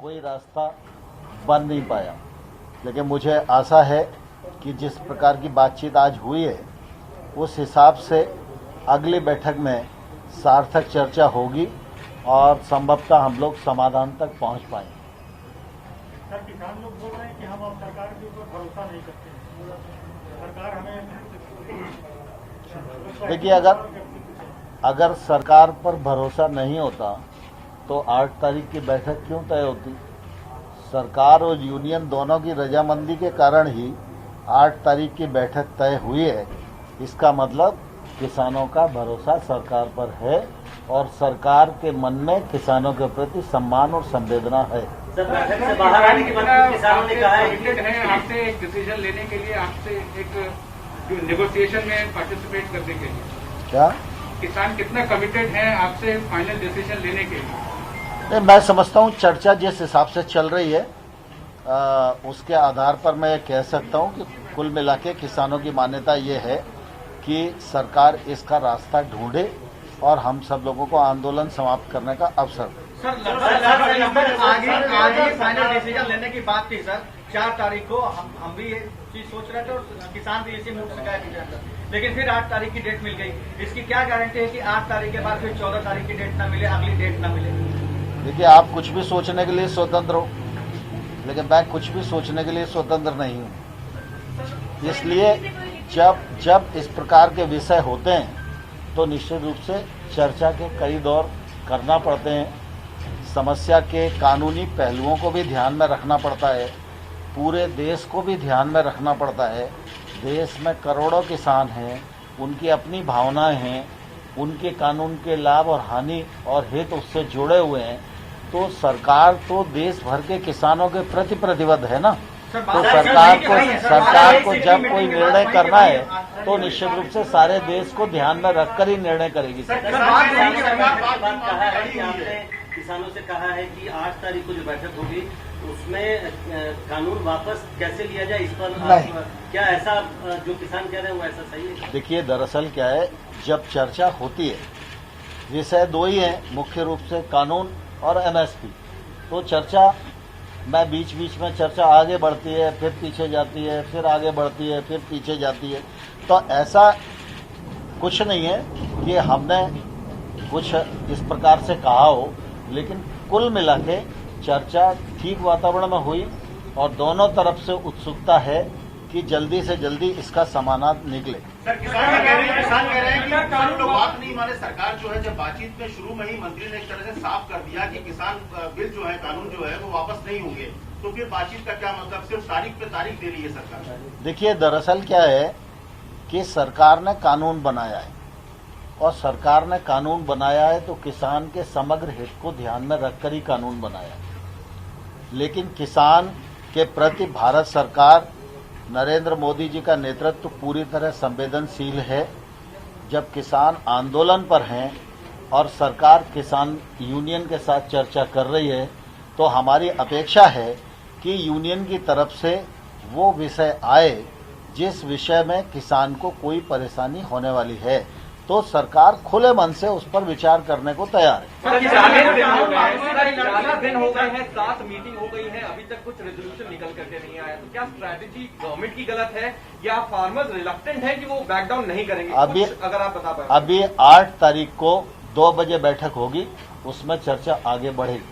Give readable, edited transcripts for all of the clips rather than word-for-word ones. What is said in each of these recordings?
कोई रास्ता बन नहीं पाया। लेकिन मुझे आशा है कि जिस प्रकार की बातचीत आज हुई है उस हिसाब से अगली बैठक में सार्थक चर्चा होगी और संभवतः हम लोग समाधान तक पहुंच पाएंगे। सर, किसान लोग बोल रहे हैं कि हम अब सरकार के ऊपर भरोसा नहीं करते हैं, सरकार हमें। देखिए, अगर सरकार पर भरोसा नहीं होता तो 8 तारीख की बैठक क्यों तय होती? सरकार और यूनियन दोनों की रजामंदी के कारण ही 8 तारीख की बैठक तय हुई है। इसका मतलब किसानों का भरोसा सरकार पर है और सरकार के मन में किसानों के प्रति सम्मान और संवेदना है। सर, बैठक से बाहर आने के बाद किसानों ने कहा है आपसे एक डिसीजन लेने के लिए, आपसे एक नेगोशिएशन में पार्टिसिपेट करने के लिए क्या किसान कितना कमिटेड है आपसे फाइनल डिसीजन लेने के लिए? मैं समझता हूँ चर्चा जिस हिसाब से चल रही है उसके आधार पर मैं कह सकता हूँ कि कुल मिला के किसानों की मान्यता ये है कि सरकार इसका रास्ता ढूंढे और हम सब लोगों को आंदोलन समाप्त करने का अवसर दे। सर, आगे फाइनल डिसीजन लेने की बात थी सर। 4 तारीख को हम भी ये चीज सोच रहे थे और किसान भी इसी मूड से कहा, लेकिन फिर 8 तारीख की डेट मिल गई। इसकी क्या गारंटी है कि 8 तारीख के बाद फिर 14 तारीख की डेट न मिले, अगली डेट न मिले? देखिए, आप कुछ भी सोचने के लिए स्वतंत्र हो, लेकिन मैं कुछ भी सोचने के लिए स्वतंत्र नहीं हूँ। इसलिए जब इस प्रकार के विषय होते हैं तो निश्चित रूप से चर्चा के कई दौर करना पड़ते हैं। समस्या के कानूनी पहलुओं को भी ध्यान में रखना पड़ता है, पूरे देश को भी ध्यान में रखना पड़ता है। देश में करोड़ों किसान हैं, उनकी अपनी भावनाएं हैं, उनके कानून के लाभ और हानि और हित उससे जुड़े हुए हैं। तो सरकार तो देश भर के किसानों के प्रति प्रतिबद्ध है ना। तो सरकार को जब कोई निर्णय करना है तो निश्चित रूप से सारे देश को ध्यान में रखकर ही निर्णय करेगी। किसानों से कहा है कि 8 तारीख को जो बैठक होगी उसमें कानून वापस कैसे लिया जाए, इस पर क्या ऐसा जो किसान कह रहे हैं वो ऐसा सही है? देखिए, दरअसल क्या है, जब चर्चा होती है विषय 2 ही हैं मुख्य रूप से, कानून और एमएसपी। तो चर्चा में बीच बीच में चर्चा आगे बढ़ती है, फिर पीछे जाती है, फिर आगे बढ़ती है, फिर पीछे जाती है। तो ऐसा कुछ नहीं है कि हमने कुछ इस प्रकार से कहा हो, लेकिन कुल मिला के चर्चा ठीक वातावरण में हुई और दोनों तरफ से उत्सुकता है कि जल्दी से जल्दी इसका समाधान निकले। सर, किसान कह रहे हैं कि कानून लोग बात नहीं माने। सरकार जो है जब बातचीत में शुरू में ही मंत्री ने एक तरह से साफ कर दिया कि किसान बिल जो है, कानून जो है वो वापस नहीं होंगे, तो फिर बातचीत का क्या मतलब? सिर्फ तारीख पे तारीख दे रही है सरकार। देखिए, दरअसल क्या है कि सरकार ने कानून बनाया है और सरकार ने कानून बनाया है तो किसान के समग्र हित को ध्यान में रखकर ही कानून बनाया है। लेकिन किसान के प्रति भारत सरकार, नरेंद्र मोदी जी का नेतृत्व पूरी तरह संवेदनशील है। जब किसान आंदोलन पर हैं और सरकार किसान यूनियन के साथ चर्चा कर रही है तो हमारी अपेक्षा है कि यूनियन की तरफ से वो विषय आए जिस विषय में किसान को कोई परेशानी होने वाली है, तो सरकार खुले मन से उस पर विचार करने को तैयार है। 40 दिन हो गए हैं, 7 मीटिंग हो गई है, अभी तक कुछ रेजोल्यूशन निकल करके नहीं आया। तो क्या स्ट्रैटेजी गवर्नमेंट की गलत है या फार्मर्स रिलक्टेंट है कि वो बैक डाउन नहीं करेंगे? अगर आप बता पाए। अभी 8 तारीख को 2 बजे बैठक होगी, उसमें चर्चा आगे बढ़ेगी।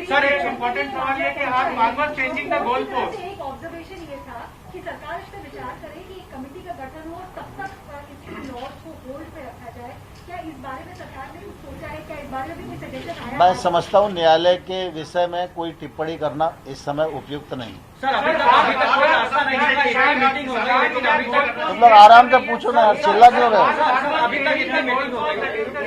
सर, एक इम्पोर्टेंट सवाल ये है कि आज farmers changing the goal post. एक ऑब्जर्वेशन ये था कि सरकार इस पर विचार करे कि एक कमेटी का गठन हो, तब तक इसकी लॉज को होल्ड पे रखा जाए। क्या इस बारे में सरकार ने कुछ सोचा है? क्या इस बारे में भी कोई सजेशन आया? मैं समझता हूँ न्यायालय के विषय में कोई टिप्पणी करना इस समय उपयुक्त नहीं। सर, अभी तक कोई रास्ता नहीं है, इतनी मीटिंग हो गई, लेकिन अभी तक तुम लोग आराम से पूछो ना, चिल्ला क्यों रहे हो? अभी तक इतनी मीटिंग हो गई।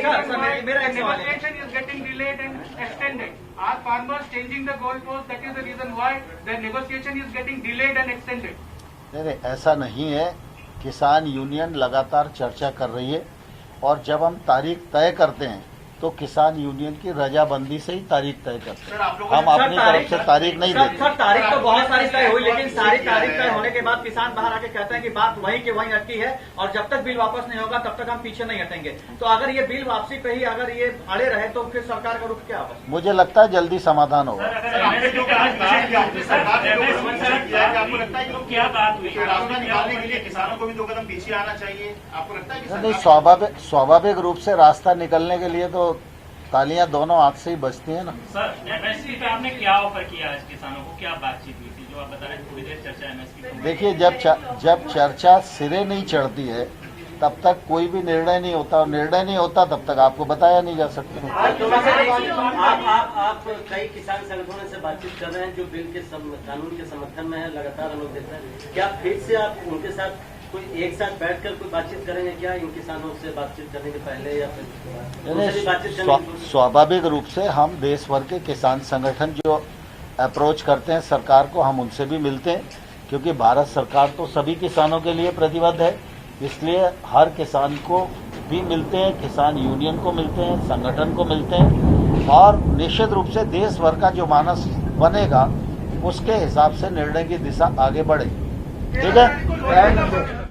सर, मेरा एक सवाल है। Negotiation is getting delayed and extended. Are farmers changing the goalpost? That is the reason why the negotiation is getting delayed and extended. नहीं, ऐसा नहीं है। किसान यूनियन लगातार चर्चा कर रही है और जब हम तारीख तय करते हैं तो किसान यूनियन की रजाबंदी से ही तारीख तय करते सर, आप हैं। लोगों हम ने- अपनी तरफ से तारीख नहीं देते। सर तारीख तो बहुत सारी तय हुई, लेकिन सारी तारीख तय होने के बाद किसान बाहर आके कहते हैं कि बात वहीं के वहीं अटकी है और जब तक बिल वापस नहीं होगा तब तक हम पीछे नहीं हटेंगे। तो अगर ये बिल वापसी पे ही अगर ये अड़े रहे तो फिर सरकार का रुख क्या होगा? मुझे लगता है जल्दी समाधान होगा। सर, आपने जो कहा विषय किया, आपने सरकार ने जो कदम किया है, क्या आपको लगता है कि क्या बात हुई? रास्ता निकालने के लिए किसानों को भी 2 कदम पीछे आना चाहिए? आपको लगता है कि नहीं, सरकार- स्वाभाविक रूप से रास्ता निकलने के लिए तो तालियां दोनों हाथ से ही बजती हैं ना। सर एमएसपी पे आपने क्या ऑफर किया आज किसानों को, क्या बातचीत हुई थी? जो आप बता रहे थे थोड़ी देर चर्चा एमएसपी पे। देखिए, जब चर्चा सिरे नहीं चढ़ती है तब तक कोई भी निर्णय नहीं होता, और निर्णय नहीं होता तब तक आपको बताया नहीं जा सकता। आप कई किसान संगठनों से बातचीत कर रहे हैं जो बिल के कानून के समर्थन में है, लगातार हम लोग देख रहे हैं। क्या फिर से आप उनके साथ कोई एक साथ बैठकर कोई बातचीत करेंगे क्या, इन किसानों से बातचीत करने के पहले या फिर उनसे भी बातचीत करने की? स्वाभाविक रूप से हम देश भर के किसान संगठन जो अप्रोच करते हैं सरकार को, हम उनसे भी मिलते हैं, क्योंकि भारत सरकार तो सभी किसानों के लिए प्रतिबद्ध है। इसलिए हर किसान को भी मिलते हैं, किसान यूनियन को मिलते हैं, संगठन को मिलते हैं, और निश्चित रूप से देश भर का जो मानस बनेगा उसके हिसाब से निर्णय की दिशा आगे बढ़े। ठीक है।